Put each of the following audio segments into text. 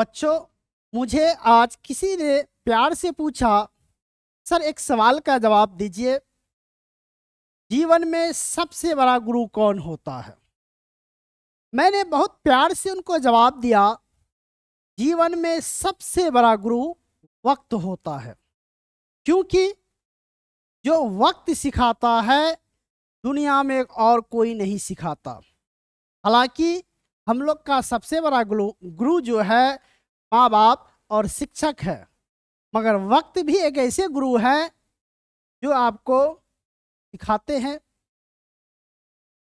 बच्चों, मुझे आज किसी ने प्यार से पूछा, सर एक सवाल का जवाब दीजिए, जीवन में सबसे बड़ा गुरु कौन होता है। मैंने बहुत प्यार से उनको जवाब दिया, जीवन में सबसे बड़ा गुरु वक्त होता है। क्योंकि जो वक्त सिखाता है दुनिया में और कोई नहीं सिखाता। हालांकि हम लोग का सबसे बड़ा गुरु जो है माँ बाप और शिक्षक है, मगर वक्त भी एक ऐसे गुरु है जो आपको सिखाते हैं।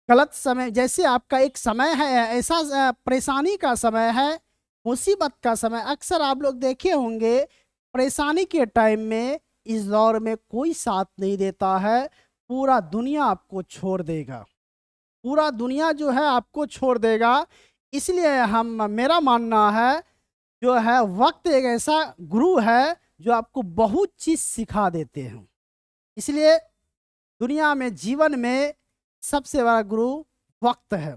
गलत समय, जैसे आपका एक समय है ऐसा परेशानी का समय है, मुसीबत का समय, अक्सर आप लोग देखे होंगे परेशानी के टाइम में इस दौर में कोई साथ नहीं देता है, पूरा दुनिया आपको छोड़ देगा, पूरा दुनिया जो है आपको छोड़ देगा। इसलिए मेरा मानना है जो है वक्त एक ऐसा गुरु है जो आपको बहुत चीज सिखा देते हैं। इसलिए दुनिया में, जीवन में सबसे बड़ा गुरु वक्त है।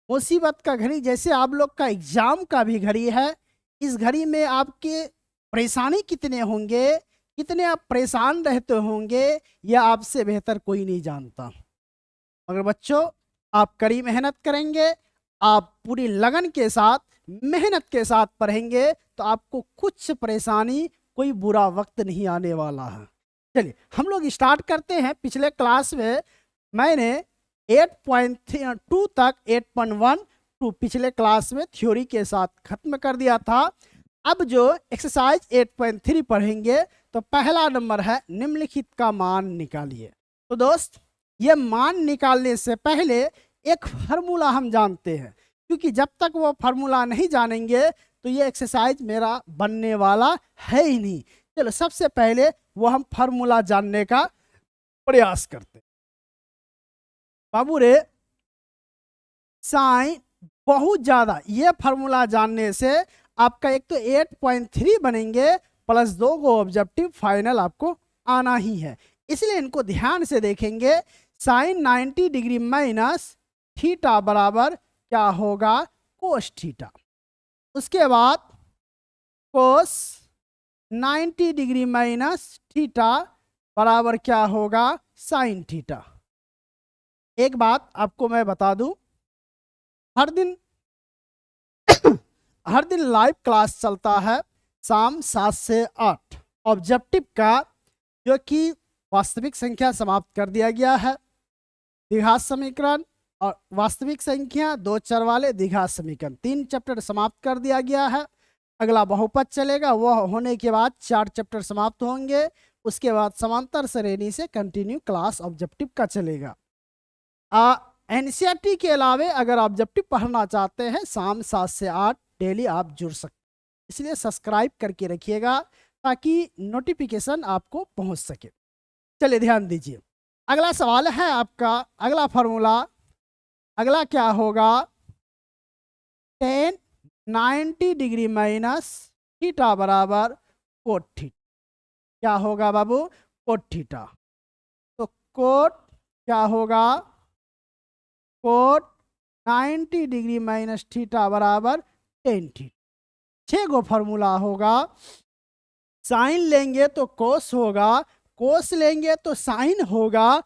मुसीबत का घड़ी, जैसे आप लोग का एग्जाम का भी घड़ी है, इस घड़ी में आपके परेशानी कितने होंगे, कितने आप परेशान रहते होंगे, यह आपसे बेहतर कोई नहीं जानता। मगर बच्चों, आप कड़ी मेहनत करेंगे, आप पूरी लगन के साथ, मेहनत के साथ पढ़ेंगे तो आपको कुछ परेशानी, कोई बुरा वक्त नहीं आने वाला है। चलिए हम लोग स्टार्ट करते हैं। पिछले क्लास में मैंने 8.2 तक 8.1 पिछले क्लास में थ्योरी के साथ खत्म कर दिया था। अब जो एक्सरसाइज 8.3 पढ़ेंगे तो पहला नंबर है निम्नलिखित का मान निकालिए। तो दोस्त, ये मान निकालने से पहले एक फार्मूला हम जानते हैं, क्योंकि जब तक वो फार्मूला नहीं जानेंगे तो ये एक्सरसाइज मेरा बनने वाला है ही नहीं। चलो सबसे पहले वो हम फार्मूला जानने का प्रयास करते हैं। बाबू रे, साइन बहुत ज्यादा, ये फार्मूला जानने से आपका एक तो 8.3 बनेंगे प्लस 2 को ऑब्जेक्टिव फाइनल आपको आना ही है। इसलिए इनको ध्यान से देखेंगे। साइन 90 डिग्री माइनस थीटा बराबर क्या होगा, कोस थीटा। उसके बाद कोस 90 डिग्री माइनस थीटा बराबर क्या होगा, साइन थीटा। एक बात आपको मैं बता दूं, हर दिन हर दिन लाइव क्लास चलता है शाम 7 से 8 ऑब्जेक्टिव का, जो कि वास्तविक संख्या समाप्त कर दिया गया है, द्विघात समीकरण और वास्तविक संख्या, दो चर वाले द्विघात समीकरण, 3 चैप्टर समाप्त कर दिया गया है। अगला बहुपद चलेगा, वह होने के बाद 4 चैप्टर समाप्त होंगे। उसके बाद समांतर श्रेणी से कंटिन्यू क्लास ऑब्जेक्टिव का चलेगा। एनसीईआरटी के अलावे अगर ऑब्जेक्टिव पढ़ना चाहते हैं शाम 7 से 8 डेली आप जुड़ सकते हैं। इसलिए सब्सक्राइब करके रखिएगा ताकि नोटिफिकेशन आपको पहुंच सके। चलिए ध्यान दीजिए, अगला सवाल है आपका, अगला फॉर्मूला, अगला क्या होगा, tan 90 डिग्री माइनस थीटा बराबर कोट थीटा। क्या होगा बाबू, कोट थीटा। तो कोट क्या होगा, कोट 90 डिग्री माइनस थीटा बराबर टेन थीटा। 6 गो फॉर्मूला होगा। साइन लेंगे तो कोस होगा, कोस लेंगे तो साइन होगा,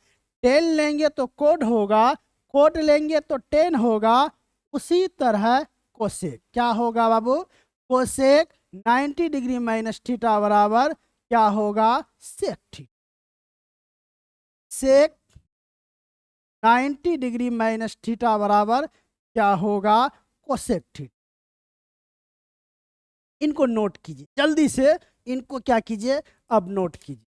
टेन लेंगे तो कोट होगा, कोट लेंगे तो टेन होगा। उसी तरह कोसेक क्या होगा बाबू, कोसेक 90 डिग्री माइनस थीटा बराबर क्या होगा, सेक थीटा। सेक 90 डिग्री माइनस थीटा बराबर क्या होगा, कोसेक थीटा। इनको नोट कीजिए जल्दी से, इनको क्या कीजिए, अब नोट कीजिए।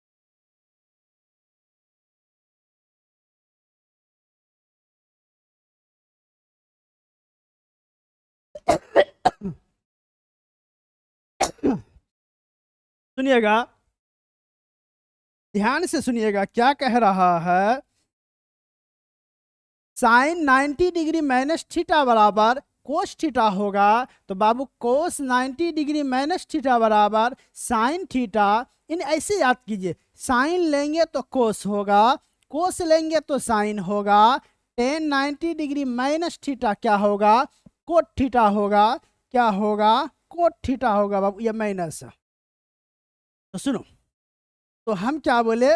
सुनिएगा, ध्यान से सुनिएगा क्या कह रहा है। साइन 90 डिग्री माइनस थीटा बराबर कोस थीटा होगा, तो बाबू कोस 90 डिग्री माइनस थीटा बराबर साइन थीटा। इन ऐसे याद कीजिए, साइन लेंगे तो कोस होगा, कोस लेंगे तो साइन होगा, टेन 90 डिग्री माइनस थीटा क्या होगा, कोट थीटा होगा, क्या होगा, कोट थीटा होगा बाबू, ये माइनस है। तो सुनो, तो हम क्या बोले,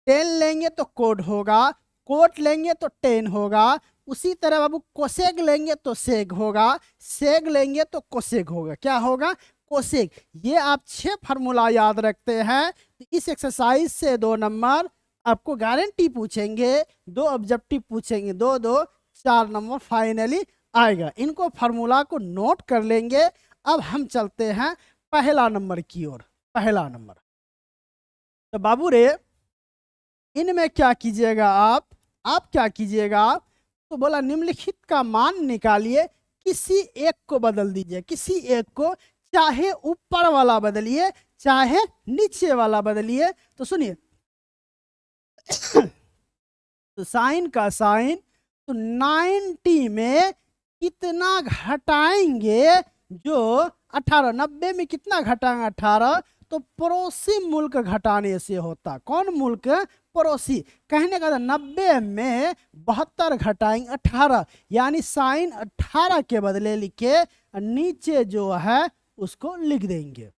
टेन लेंगे तो कोड होगा, कोट लेंगे तो टेन होगा। उसी तरह बाबू कोसेक लेंगे तो सेग होगा, सेग लेंगे तो कोसेक होगा। क्या होगा? कोसेक। ये आप 6 फार्मूला याद रखते हैं तो इस एक्सरसाइज से 2 नंबर आपको गारंटी पूछेंगे, 2 ऑब्जेक्टिव पूछेंगे, 2 2 4 नंबर फाइनली आएगा। इनको फार्मूला को नोट कर लेंगे। अब हम चलते हैं पहला नंबर की ओर। पहला नंबर, तो बाबू रे इनमें क्या कीजिएगा आप क्या कीजिएगा, तो बोला निम्नलिखित का मान निकालिए, किसी एक को बदल दीजिए, किसी एक को, चाहे ऊपर वाला बदलिए चाहे नीचे वाला बदलिए। तो सुनिए, तो साइन का साइन, तो 90 में कितना घटाएंगे, जो 18, 90 में कितना घटाएंगे 18, तो पड़ोसी मुल्क घटाने से होता। कौन मुल्क? पड़ोसी। कहने का 90 में 72 घटाएंगे 18, यानी साइन 18 के बदले लिखे, नीचे जो है उसको लिख देंगे।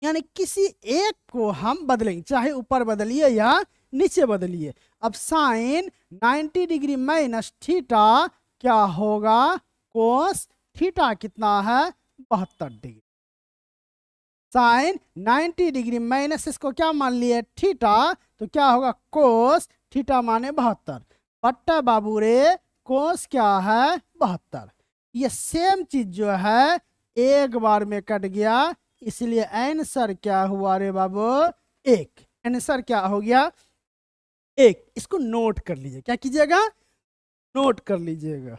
यानी किसी एक को हम बदलेंगे, चाहे ऊपर बदलिए या नीचे बदलिए। अब साइन 90 डिग्री माइनस थीटा क्या होगा? कोस थीटा कितना है? 72 डिग्री। साइन 90 डिग्री माइनस इसको क्या मान लिए? थीटा। तो क्या होगा? कोस थीटा माने 72 बट्टा बाबू रे कोस क्या है? 72। ये सेम चीज जो है एक बार में कट गया, इसलिए आंसर क्या हुआ रे बाबू? 1। आंसर क्या हो गया? 1। इसको नोट कर लीजिए। क्या कीजिएगा? नोट कर लीजिएगा।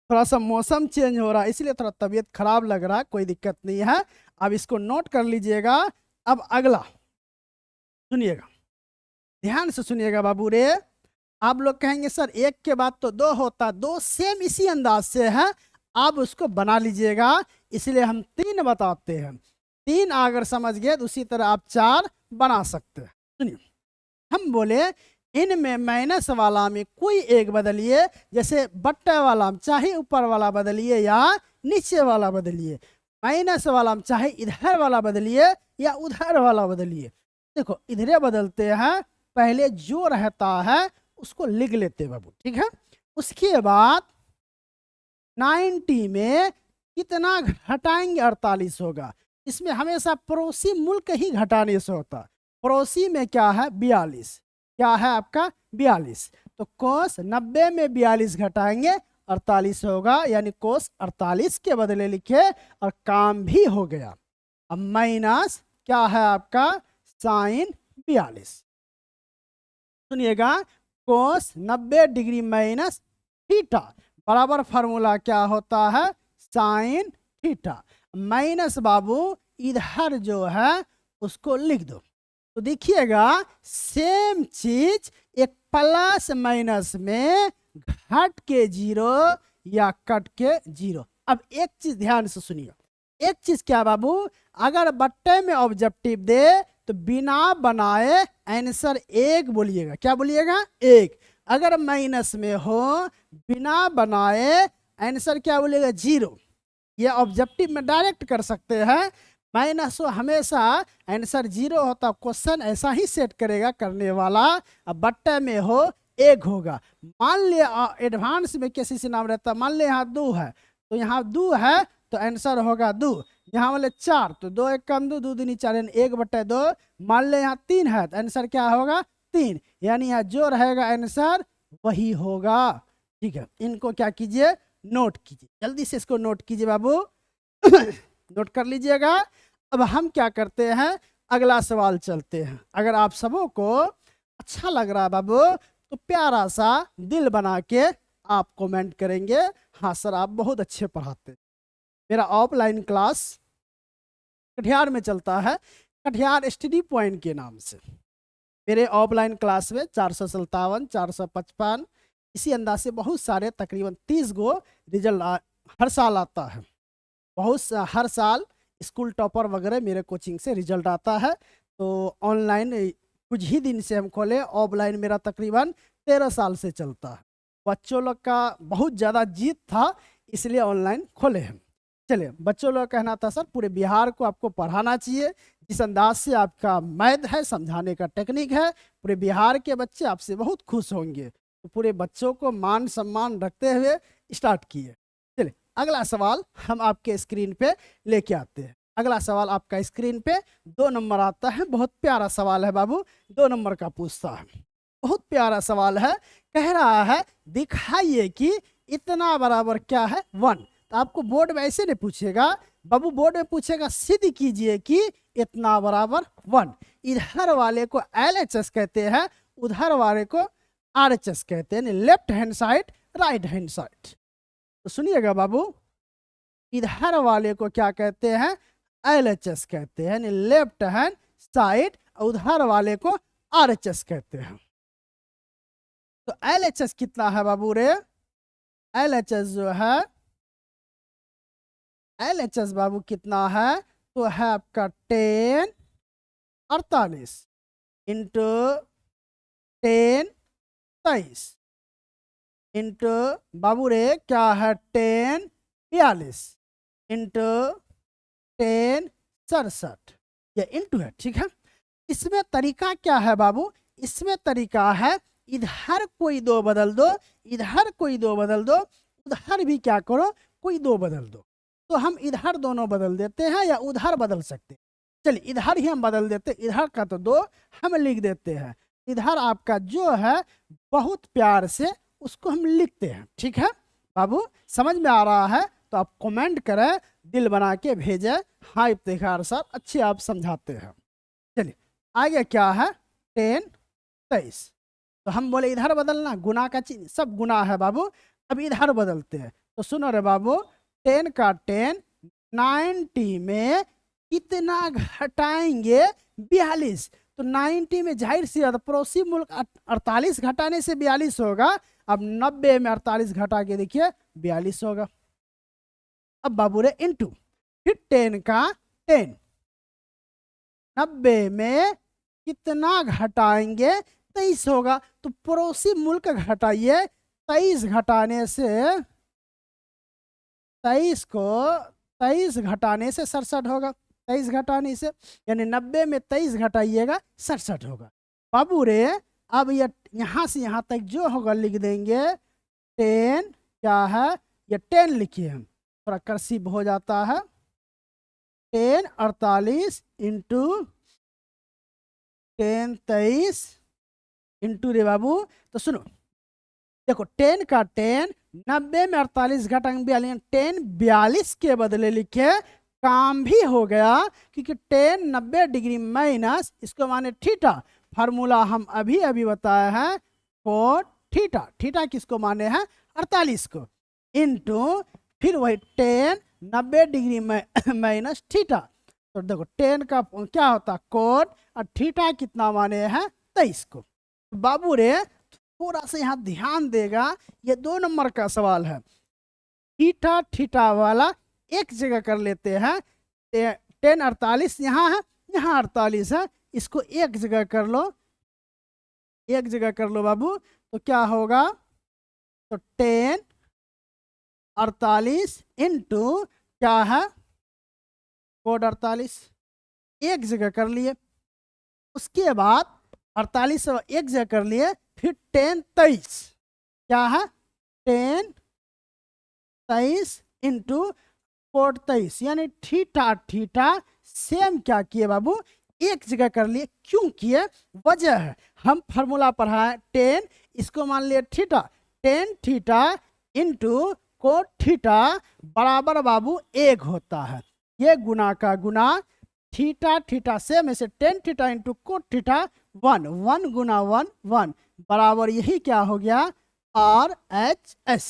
थोड़ा सा मौसम चेंज हो रहा है इसलिए थोड़ा तबीयत खराब लग रहा है, कोई दिक्कत नहीं है। अब इसको नोट कर लीजिएगा। अब अगला सुनिएगा, ध्यान से सुनिएगा बाबू रे। आप लोग कहेंगे सर एक के बाद तो 2 होता, 2 सेम इसी अंदाज से है, आप उसको बना लीजिएगा, इसलिए हम 3 बताते हैं। 3 अगर समझ गए तो उसी तरह आप 4 बना सकते हैं। सुनिए, हम बोले इनमें माइनस वाला में कोई एक बदलिए, जैसे बट्टे वाला में चाहे ऊपर वाला बदलिए या नीचे वाला बदलिए, माइनस वाला में चाहे इधर वाला बदलिए या उधर वाला बदलिए। देखो इधरे बदलते हैं, पहले जो रहता है उसको लिख लेते बाबू, ठीक है। उसके बाद 90 में कितना घटाएंगे? 48 होगा। इसमें हमेशा पड़ोसी मुल्क ही घटाने से होता। पड़ोसी में क्या है? 42। क्या है आपका? 42। तो कोस 90 में 42 घटाएंगे 48 होगा, यानी कोस 48 के बदले लिखे और काम भी हो गया। अब माइनस क्या है आपका? साइन 42। सुनिएगा, कोस 90 डिग्री माइनस थीटा बराबर फार्मूला क्या होता है? Sine theta. माइनस बाबू इधर जो है उसको लिख दो। तो देखिएगा सेम चीज एक प्लस माइनस में घट के 0 या कट के 0। अब एक चीज ध्यान से सुनिए, एक चीज क्या बाबू, अगर बट्टे में ऑब्जेक्टिव दे तो बिना बनाए आंसर 1 बोलिएगा। क्या बोलिएगा? 1। अगर माइनस में हो बिना बनाए आंसर क्या बोलिएगा? 0। ये ऑब्जेक्टिव में डायरेक्ट कर सकते हैं। माइनस हो हमेशा आंसर 0 होता, क्वेश्चन ऐसा ही सेट करेगा करने वाला। अब बट्टे में हो 1 होगा। मान लिया एडवांस में कैसे से नाम रहता, मान लिया यहाँ 2 है तो यहाँ 2 है तो आंसर होगा 2। यहाँ वाले 4 तो 2 1 कम 2 2 दूनी 4 यानी 1/2। मान ले यहाँ 3 है तो आंसर क्या होगा? 3। यानी यहाँ जो रहेगा आंसर वही होगा। ठीक है, इनको क्या कीजिए? नोट कीजिए, जल्दी से इसको नोट कीजिए बाबू। नोट कर लीजिएगा। अब हम क्या करते हैं, अगला सवाल चलते हैं। अगर आप सबों को अच्छा लग रहा है बाबू तो प्यारा सा दिल बना के आप कमेंट करेंगे, हाँ सर आप बहुत अच्छे पढ़ाते। मेरा ऑफलाइन क्लास कटिहार में चलता है, कटिहार स्टडी पॉइंट के नाम से। मेरे ऑफलाइन क्लास में 457, 455 इसी अंदाज से बहुत सारे तकरीबन 30 गो रिजल्ट हर साल आता है। हर साल स्कूल टॉपर वगैरह मेरे कोचिंग से रिजल्ट आता है। तो ऑनलाइन कुछ ही दिन से हम खोले, ऑफलाइन मेरा तकरीबन 13 साल से चलता है। बच्चों लोग का बहुत ज़्यादा जीत था, इसलिए ऑनलाइन खोले हैं। चलिए, बच्चों लोग कहना था सर पूरे बिहार को आपको पढ़ाना चाहिए, जिस अंदाज से आपका मैथ है, समझाने का टेक्निक है, पूरे बिहार के बच्चे आपसे बहुत खुश होंगे। तो पूरे बच्चों को मान सम्मान रखते हुए स्टार्ट किए। चलिए, अगला सवाल हम आपके स्क्रीन पे लेके आते हैं। अगला सवाल आपका स्क्रीन पे 2 नंबर आता है। बहुत प्यारा सवाल है बाबू, 2 नंबर का पूछता है। बहुत प्यारा सवाल है। कह रहा है दिखाइए कि इतना बराबर क्या है 1। तो आपको बोर्ड में ऐसे नहीं पूछेगा बाबू, बोर्ड में पूछेगा सिद्ध कीजिए कि इतना बराबर 1। इधर वाले को LHS कहते हैं, उधर वाले को RHS कहते हैं, left hand side right hand side. तो सुनिएगा बाबू, इधर वाले को क्या कहते हैं? LHS कहते हैं, लेफ्ट हैंड साइड। उधर वाले को RHS कहते हैं। तो LHS कितना है बाबू रे? LHS जो है, LHS बाबू कितना है? तो है आपका 10 48 इंटू 10 23 इंटू बाबू रे क्या है 10 42 इंटू 10 67। ये इंटू है, ठीक है। इसमें तरीका क्या है बाबू? इसमें तरीका है इधर कोई 2 बदल दो, इधर कोई 2 बदल दो, उधर भी क्या करो कोई 2 बदल दो। तो हम इधर दोनों बदल देते हैं या उधर बदल सकते हैं। चलिए, इधर ही हम बदल देते हैं। इधर का तो 2 हम लिख देते हैं, इधर आपका जो है बहुत प्यार से उसको हम लिखते हैं, ठीक है बाबू? समझ में आ रहा है तो आप कमेंट करें, दिल बना के भेजें, हाँ इफ्तिखार सर अच्छे आप समझाते हैं। चलिए, आगे क्या है 10 23। तो हम बोले इधर बदलना, गुना का चीज सब गुना है बाबू। अब इधर बदलते हैं। तो सुनो रे बाबू, 10 का 10 90 में कितना घटाएंगे? 42। तो 90 में जाहिर सी बात पड़ोसी मुल्क 48 घटाने से 42 होगा। अब 90 में 48 घटा के देखिए 42 होगा। अब बाबू रे इंटू, फिर 10 का 10 90 में कितना घटाएंगे? 23 होगा। तो पड़ोसी मुल्क घटाइए, 23 घटाने से 23 को 23 घटाने से 67 होगा। 23 घटाने से यानी 90 में 23 घटाइएगा 67 होगा। बाबू रे अब ये यहाँ से यहाँ तक जो होगा लिख देंगे 10 क्या है, ये 10 लिखिए, हम थोड़ा कर्सिव हो जाता है। 10 48 इंटू 10 23 इंटू रे बाबू। तो सुनो देखो, 10 का 10 90 में 48 घटाएंगे 42, 10 42 के बदले लिखे, काम भी हो गया क्योंकि 10 90 डिग्री माइनस इसको माने थीटा। फार्मूला हम अभी अभी बताया है कोट थीटा। थीटा किसको माने हैं? 48 को। इंटू फिर वही 10 90 डिग्री माइनस थीटा। तो देखो 10 का क्या होता कोट, और थीटा कितना माने हैं? 23 को। बाबू रे थोड़ा सा यहाँ ध्यान देगा, ये 2 नंबर का सवाल है। थीटा थीटा वाला एक जगह कर लेते हैं। 10 48 यहाँ है, यहाँ 48 है, इसको एक जगह कर लो, एक जगह कर लो बाबू। तो क्या होगा? तो 10 48 इंटू क्या है कोड 48, एक जगह कर लिए। उसके बाद 48 एक जगह कर लिए, फिर 10 23 क्या है 10 23 इंटू कोड 23 यानी थीटा थीटा सेम क्या किए बाबू? एक जगह कर लिए। क्यों किए? वजह है, हम फार्मूला पढ़ाए 10, इसको मान लिए theta, 10 theta into code theta बराबर बाबू 1 होता है। ये गुना का गुना, थीटा थीटा सेम ऐसे 10 थीटा इंटू कोड थीटा 1 1 गुना 1 1 बराबर यही क्या हो गया? RHS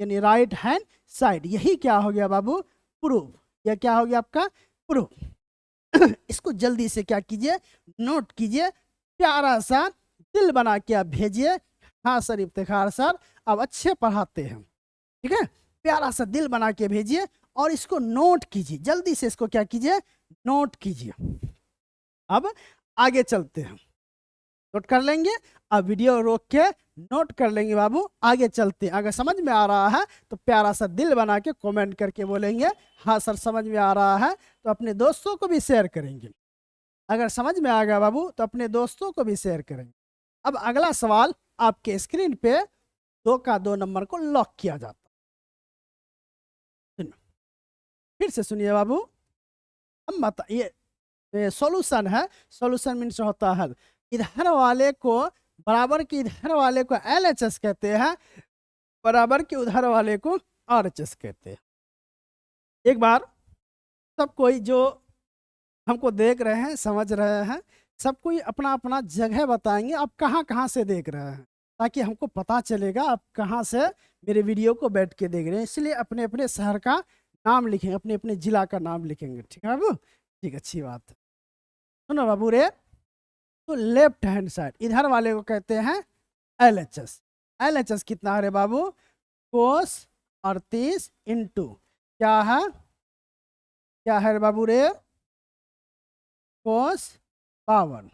यानी राइट हैंड साइड। यही क्या हो गया बाबू? प्रूफ। यह क्या हो गया आपका? प्रूफ। इसको जल्दी से क्या कीजिए, नोट कीजिए, प्यारा सा दिल बना के आप भेजिए। हाँ सर इफ्तिखार सर अब अच्छे पढ़ाते हैं, ठीक है। प्यारा सा दिल बना के भेजिए और इसको नोट कीजिए, जल्दी से इसको क्या कीजिए, नोट कीजिए। अब आगे चलते हैं, नोट कर लेंगे। अब वीडियो रोक के नोट कर लेंगे बाबू, आगे चलते हैं। अगर समझ में आ रहा है तो प्यारा सा दिल बना के कमेंट करके बोलेंगे हाँ सर समझ में आ रहा है, तो अपने दोस्तों को भी शेयर करेंगे। अगर समझ में आ गया बाबू तो अपने दोस्तों को भी शेयर करेंगे। अब अगला सवाल आपके स्क्रीन पे 2 का 2 नंबर को लॉक किया जाता है। सुनिए, फिर से सुनिए बाबू। हम बता ये सॉल्यूशन है, सॉल्यूशन मीन्स होता है इधर वाले को बराबर के इधर वाले को LHS कहते हैं, बराबर के उधर वाले को RHS कहते हैं। एक बार सब कोई जो हमको देख रहे हैं समझ रहे हैं, सब कोई अपना अपना जगह बताएंगे आप कहाँ कहाँ से देख रहे हैं, ताकि हमको पता चलेगा आप कहाँ से मेरे वीडियो को बैठ के देख रहे हैं। इसलिए अपने अपने शहर का नाम लिखेंगे, अपने अपने जिला का नाम लिखेंगे। ठीक है बाबू, ठीक, अच्छी बात है। सुनो बाबू रे, तो लेफ्ट हैंड साइड इधर वाले को कहते हैं LHS। LHS कितना है रे बाबू? कोस 38 इंटू क्या है, क्या है रे बाबू रे? कोस 52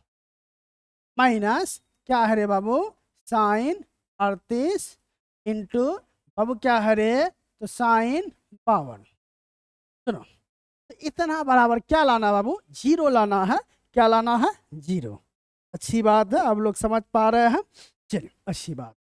माइनस क्या है रे बाबू? साइन 38 इंटू बाबू क्या है रे? तो साइन 52। सुनो, तो इतना बराबर क्या लाना बाबू? 0 लाना है। क्या लाना है? 0। अच्छी बात है, आप लोग समझ पा रहे हैं। चलिए अच्छी बात।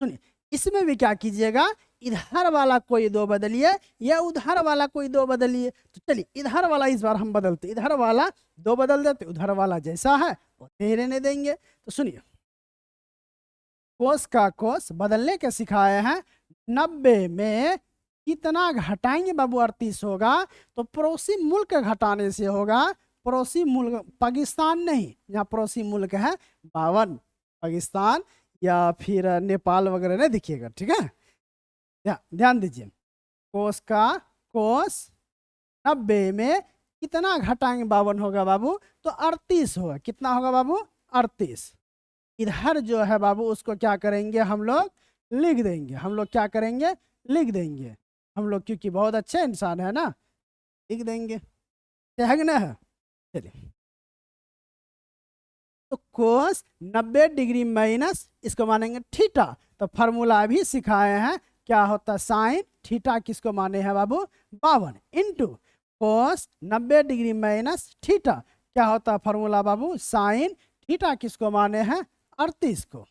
सुनिए, इसमें भी क्या कीजिएगा, इधर वाला कोई 2 बदलिए या उधर वाला कोई 2 बदलिए। तो चलिए इधर वाला इस बार हम बदलते, इधर वाला 2 बदल देते, उधर वाला जैसा है वो रहने देंगे। तो सुनिए, कोस का कोस बदलने के सिखाए हैं। 90 में कितना घटाएंगे बाबू? 38 होगा, तो पड़ोसी मुल्क घटाने से होगा। पड़ोसी मुल्क पाकिस्तान नहीं, यहाँ पड़ोसी मुल्क है 52, पाकिस्तान या फिर नेपाल वगैरह नहीं दिखिएगा। ठीक है, ध्यान दीजिए। कोस का कोस 90 में कितना घटाएंगे? 52 होगा बाबू, तो 38 होगा। कितना होगा बाबू? 38। इधर जो है बाबू उसको क्या करेंगे हम लोग? लिख देंगे। हम लोग क्या करेंगे? लिख देंगे। हम लोग क्योंकि बहुत अच्छे इंसान है ना, लिख देंगे। है कि ना? चलिए, तो कोस 90 डिग्री माइनस इसको मानेंगे थीटा। तो फार्मूला भी सिखाए हैं, क्या होता है? साइन थीटा किसको माने हैं बाबू? 52 into cos 90 degree minus theta क्या होता है फार्मूला बाबू? साइन थीटा किसको माने हैं? 38 को,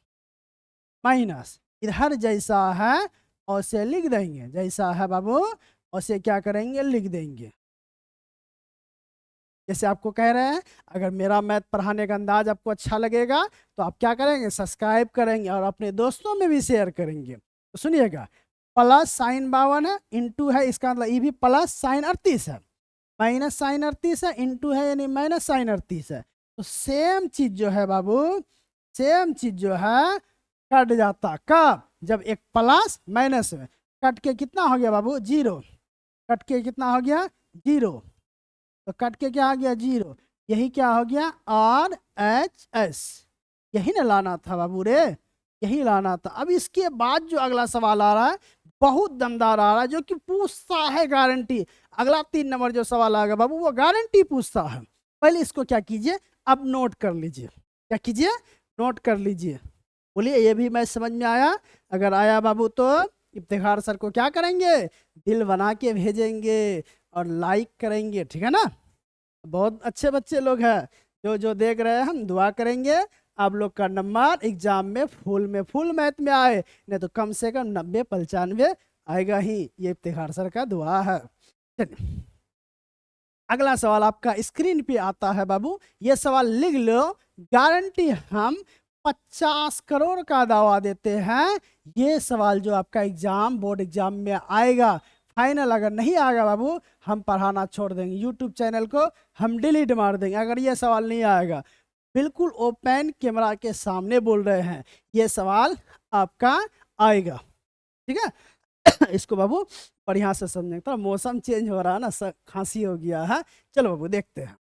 माइनस इधर जैसा है उसे लिख देंगे, जैसा है बाबू उसे क्या करेंगे? लिख देंगे। जैसे आपको कह रहे हैं, अगर मेरा मैथ पढ़ाने का अंदाज आपको अच्छा लगेगा तो आप क्या करेंगे? सब्सक्राइब करेंगे और अपने दोस्तों में भी शेयर करेंगे। तो सुनिएगा, प्लस साइन 52 है, इंटू है, इसका मतलब ये भी प्लस साइन 38 है, माइनस साइन 38 है, इंटू है यानी माइनस साइन 38 है। तो सेम चीज जो है बाबू, सेम चीज जो है कट जाता। कब? जब एक प्लस माइनस में कट के कितना हो गया बाबू? 0। कट के कितना हो गया? 0। तो कट के क्या आ गया? 0। यही क्या हो गया? RHS। यही ना लाना था बाबू रे, यही लाना था। अब इसके बाद जो अगला सवाल आ रहा है बहुत दमदार आ रहा है, जो कि पूछता है गारंटी। अगला 3 नंबर जो सवाल आएगा बाबू वो गारंटी पूछता है। पहले इसको क्या कीजिए, अब नोट कर लीजिए। क्या कीजिए? नोट कर लीजिए। बोलिए ये भी मैं समझ में आया? अगर आया बाबू तो इफ्तिखार सर को क्या करेंगे? दिल बना के भेजेंगे और लाइक करेंगे। ठीक है ना? बहुत अच्छे बच्चे लोग हैं जो जो देख रहे हैं, हम दुआ करेंगे आप लोग का नंबर एग्जाम में फुल मैथ में आए, नहीं तो कम से कम 90-95 आएगा ही। ये इफ्तिखार सर का दुआ है। चलिए अगला सवाल आपका स्क्रीन पे आता है बाबू, ये सवाल लिख लो। गारंटी हम 50 करोड़ का दावा देते हैं, ये सवाल जो आपका एग्जाम बोर्ड एग्जाम में आएगा। फाइनल अगर नहीं आएगा बाबू हम पढ़ाना छोड़ देंगे, यूट्यूब चैनल को हम डिलीट मार देंगे अगर ये सवाल नहीं आएगा। बिल्कुल ओपन कैमरा के सामने बोल रहे हैं, ये सवाल आपका आएगा। ठीक है इसको बाबू बढ़िया से समझें। तो मौसम चेंज हो रहा है ना, खांसी हो गया है। चलो बाबू देखते हैं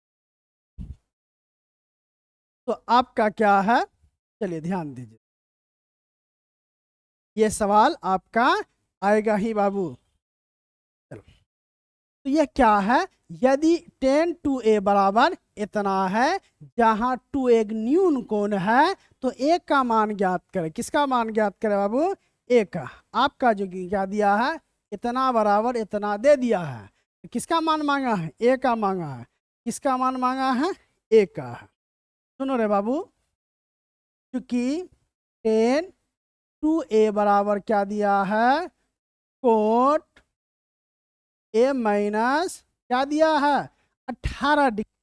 तो आपका क्या है। चलिए ध्यान दीजिए, ये सवाल आपका आएगा ही बाबू। चलो तो ये क्या है, यदि tan 2a बराबर इतना है, जहां 2 एक न्यून कोण है, तो a का मान ज्ञात करें। किसका मान ज्ञात करें बाबू, a का। आपका जो क्या दिया है, इतना बराबर इतना दे दिया है। किसका मान मांगा है, a का मांगा है। किसका मान मांगा है, a का है। सुनो रे बाबू, क्योंकि tan 2a बराबर क्या दिया है, कोट a माइनस क्या दिया है, 18 डिग्री।